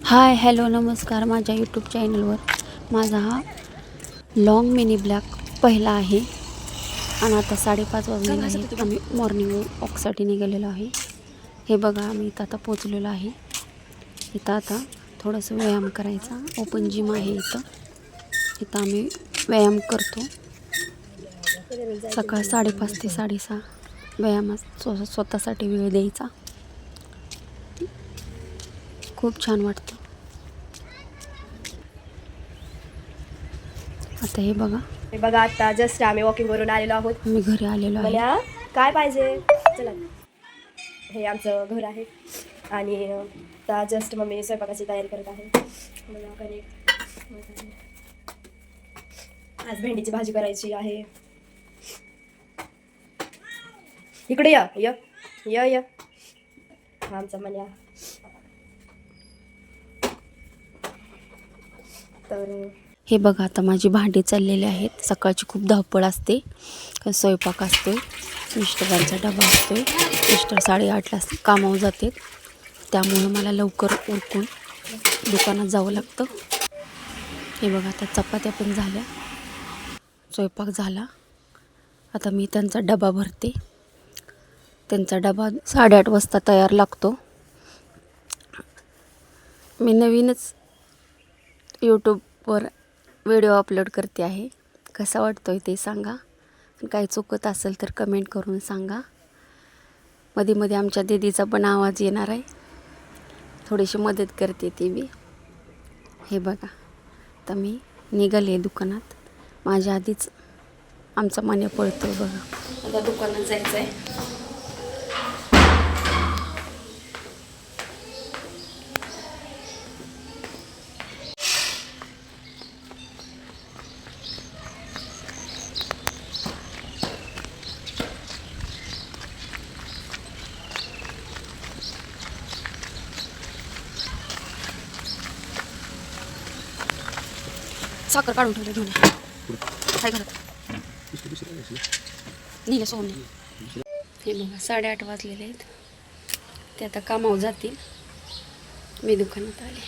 Hi hello नमस्कार. माझ्या YouTube चॅनलवर माझा हा लॉंग मिनी ब्लॉग पहिला आहे. आणि आता 5:30 वाजलेले आहेत. आम्ही मॉर्निंग वॉकसाठी निघालेलो आहे. हे बघा आम्ही इथं आता पोचलेलो आहे. इथं आता थोडंसं व्यायाम करायचा. ओपन जिम आहे इथं. इथं आम्ही व्यायाम करतो. सकाळ 5:30 ते 6:30 व्यायामात स्वतःसाठी वेळ द्यायचा. खूप छान वाटतं. आता हे बघा आता जस्ट आम्ही वॉकिंग वरून आलेलो आहोत. आम्ही घरी आलेलो आहे. मला काय पाहिजे चला. हे आमचं घर आहे आणि आता जस्ट मम्मी स्वयंपाकाची तयारी करत आहे. मला कणिक आज भेंडीची भाजी करायची आहे. इकडे या य य य हा आमचा मन्या. तर हे बघा आता माझी भांडी चाललेली आहेत. सकाळची खूप धावपळ असते. स्वयंपाक असतो, मिस्टरांचा डबा असतो. मिस्टर 8:30ला कामावर जाते. त्यामुळं मला लवकर उरकून दुकानात जावं लागतं. हे बघा आता चपात्या पण झाल्या, स्वयंपाक झाला. आता मी त्यांचा डबा भरते. त्यांचा डबा 8:30 वाजता तयार लागतो. मी नवीनच यूट्यूबवर व्हिडिओ अपलोड करते आहे. कसा वाटतो आहे ते सांगा. काही चुकत असेल तर कमेंट करून सांगा. मध्ये मध्ये आमच्या दीदीचा पण आवाज येणार आहे. थोडीशी मदत करते ती बी. हे बघा तर मी निघाले दुकानात. माझ्या आधीच आमचा मन्या पळतो बघा. आता दुकानात जायचं आहे. साखर काढून ठेवलं घेऊन काय घरात निघा सोडून. हे बघा 8:30 वाजलेले आहेत. ते आता कामावर जातील. मी दुकानात आले.